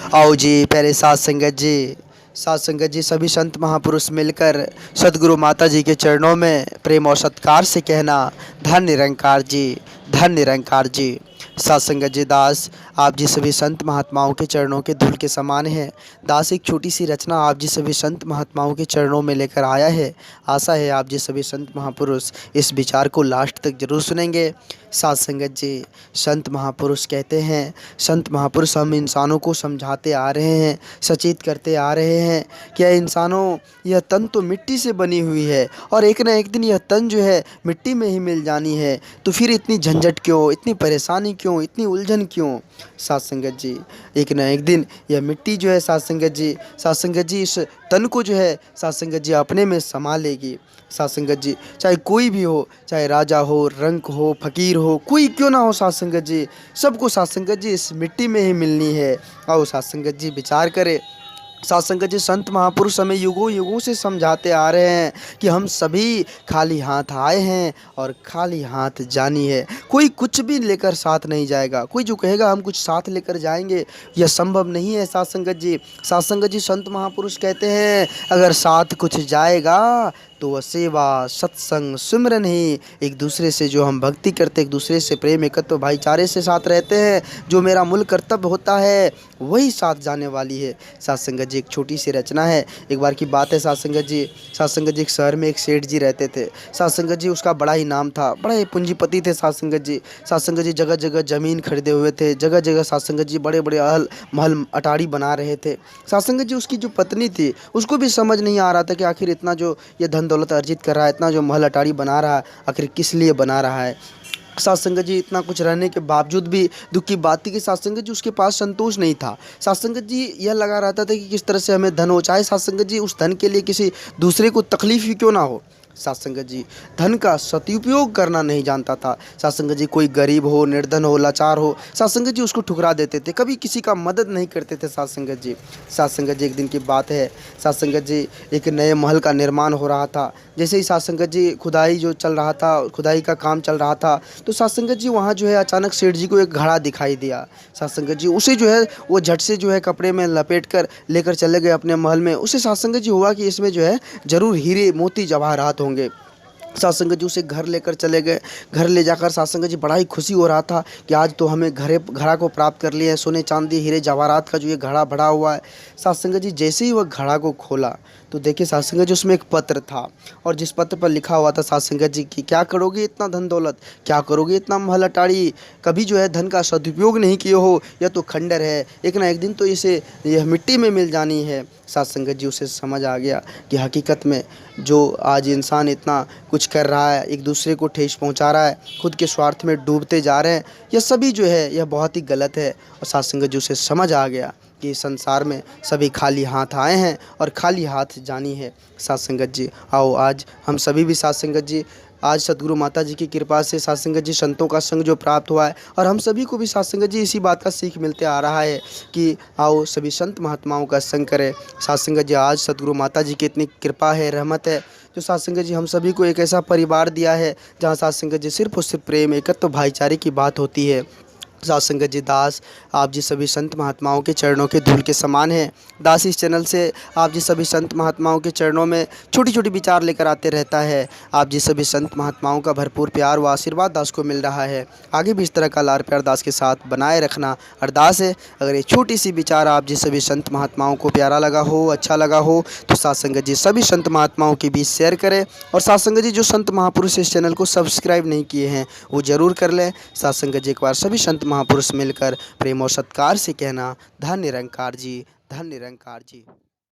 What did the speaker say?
आओ जी प्यारे साथ संगत जी, साथ संगत जी सभी संत महापुरुष मिलकर सदगुरु माता जी के चरणों में प्रेम और सत्कार से कहना धन निरंकार जी, धन निरंकार जी। साथ संगत जी दास आप जी सभी संत महात्माओं के चरणों के धूल के समान है। दास एक छोटी सी रचना आप जी सभी संत महात्माओं के चरणों में लेकर आया है। आशा है आप जी सभी संत महापुरुष इस विचार को लास्ट तक जरूर सुनेंगे। साथ संगत जी संत महापुरुष कहते हैं, संत महापुरुष हम इंसानों को समझाते आ रहे हैं, सचेत करते आ रहे हैं कि इंसानों यह तन तो मिट्टी से बनी हुई है और एक ना एक दिन यह तन जो है मिट्टी में ही मिल जानी है, तो फिर इतनी झंझट क्यों, इतनी परेशानी क्यों, इतनी उलझन क्यों। साथ संगत जी एक ना एक दिन यह मिट्टी जो है साथ संगत जी इस तन को जो है साथ संगत जी अपने में समा लेगी। साथ संगत जी चाहे कोई भी हो, चाहे राजा हो, रंक हो, फकीर हो, कोई क्यों ना हो, साथ संगत जी सबको साथ संगत जी इस मिट्टी में ही मिलनी है। आओ साथ संगत जी विचार करें। साथ संगत जी संत महापुरुष हमें युगों युगों से समझाते आ रहे हैं कि हम सभी खाली हाथ आए हैं और खाली हाथ जानी है। कोई कुछ भी लेकर साथ नहीं जाएगा। कोई जो कहेगा हम कुछ साथ लेकर जाएंगे, यह संभव नहीं है। साथ संगत जी संत महापुरुष कहते हैं अगर साथ कुछ जाएगा तो वह सेवा, सत्संग, सिमरन ही, एक दूसरे से जो हम भक्ति करते, एक दूसरे से प्रेम, एकत्व, भाईचारे से साथ रहते हैं, जो मेरा मूल कर्तव्य होता है वही साथ जाने वाली है। साथ संगत जी एक छोटी सी रचना है। एक बार की बात है साथ संगत जी एक शहर में एक सेठ जी रहते थे। साथ संगत जी उसका बड़ा ही नाम था, बड़े ही पूंजीपति थे। साथ संगत जी जगह जगह ज़मीन खरीदे हुए थे, जगह जगह साथ संगत जी बड़े बड़े महल अटारी बना रहे थे। साथ संगत जी उसकी जो पत्नी थी उसको भी समझ नहीं आ रहा था कि आखिर इतना जो ये धन दौलत अर्जित कर रहा है, इतना जो महल अटारी बना रहा है, आखिर किस लिए बना रहा है। साथ संगत जी इतना कुछ रहने के बावजूद भी दुख की बात थी कि साथ संगत जी उसके पास संतोष नहीं था। साथ संगत जी यह लगा रहता था कि किस तरह से हमें धन हो, चाहे साथ संगत जी उस धन के लिए किसी दूसरे को तकलीफ ही क्यों ना हो। साथ संगत जी धन का सदुपयोग करना नहीं जानता था। साथ संगत जी कोई गरीब हो, निर्धन हो, लाचार हो, साथ संगत जी उसको ठुकरा देते थे, कभी किसी का मदद नहीं करते थे। साथ संगत जी एक दिन की बात है, साथ संगत जी एक नए महल का निर्माण हो रहा था। जैसे ही साथ संगत जी खुदाई जो चल रहा था, खुदाई का काम चल रहा था, तो साथ संगत जी वहाँ जो है अचानक सेठ जी को एक घड़ा दिखाई दिया। साथ संगत जी उसे जो है वो झट से जो है कपड़े में लपेट कर लेकर चले गए अपने महल में। उसे साथ संगत जी हुआ कि इसमें जो है ज़रूर हीरे मोती जवाहरात होंगे। साथ संगत जी उसे घर लेकर चले गए। घर ले जाकर साथ संगत जी बड़ा ही खुशी हो रहा था कि आज तो हमें घड़ा को प्राप्त कर लिया है, सोने चांदी हीरे जवाहरात का जो ये घड़ा भरा हुआ है। साथ संगत जी जैसे ही वह घड़ा को खोला तो देखिए साथ संगत जी उसमें एक पत्र था, और जिस पत्र पर लिखा हुआ था साथ संगत जी कि क्या करोगे इतना धन दौलत, क्या करोगे इतना महल अटारी, कभी जो है धन का सदुपयोग नहीं किए हो, यह तो खंडर है, एक ना एक दिन तो यह मिट्टी में मिल जानी है। साथ संगत जी उसे समझ आ गया कि हकीकत में जो आज इंसान इतना कुछ कर रहा है, एक दूसरे को ठेस पहुंचा रहा है, खुद के स्वार्थ में डूबते जा रहे हैं, यह सभी जो है यह बहुत ही गलत है। और साथ संगत जी उसे समझ आ गया कि संसार में सभी खाली हाथ आए हैं और खाली हाथ जानी है। साथ संगत जी आओ आज हम सभी भी साथ संगत जी आज सदगुरु माता जी की कृपा से साथ संगत जी संतों का संग जो प्राप्त हुआ है, और हम सभी को भी साथ संगत जी इसी बात का सीख मिलते आ रहा है कि आओ सभी संत महात्माओं का संग करें। साथ संगत जी आज सदगुरु माता जी की इतनी कृपा है, रहमत है, जो साथ संगत जी हम सभी को एक ऐसा परिवार दिया है जहाँ साथ संगत जी सिर्फ और सिर्फ प्रेम, एकत्व, भाईचारे की बात होती है। साथ संगत जी दास आप जी सभी संत महात्माओं के चरणों के धूल के समान हैं। दास इस चैनल से आप जी सभी संत महात्माओं के चरणों में छोटी छोटी विचार लेकर आते रहता है। आप जी सभी संत महात्माओं का भरपूर प्यार व आशीर्वाद दास को मिल रहा है। आगे भी इस तरह का लाड़ प्यार दास के साथ बनाए रखना अरदास है। अगर ये छोटी सी विचार आप जी सभी संत महात्माओं को प्यारा लगा हो, अच्छा लगा हो, तो साथ संगत जी सभी संत महात्माओं के बीच शेयर करें। और साथ संगत जी जो संत महापुरुष इस चैनल को सब्सक्राइब नहीं किए हैं वो ज़रूर कर लें। साथ संगत जी एक बार सभी संत महापुरुष मिलकर प्रेम और सत्कार से कहना धन निरंकार जी, धन निरंकार जी।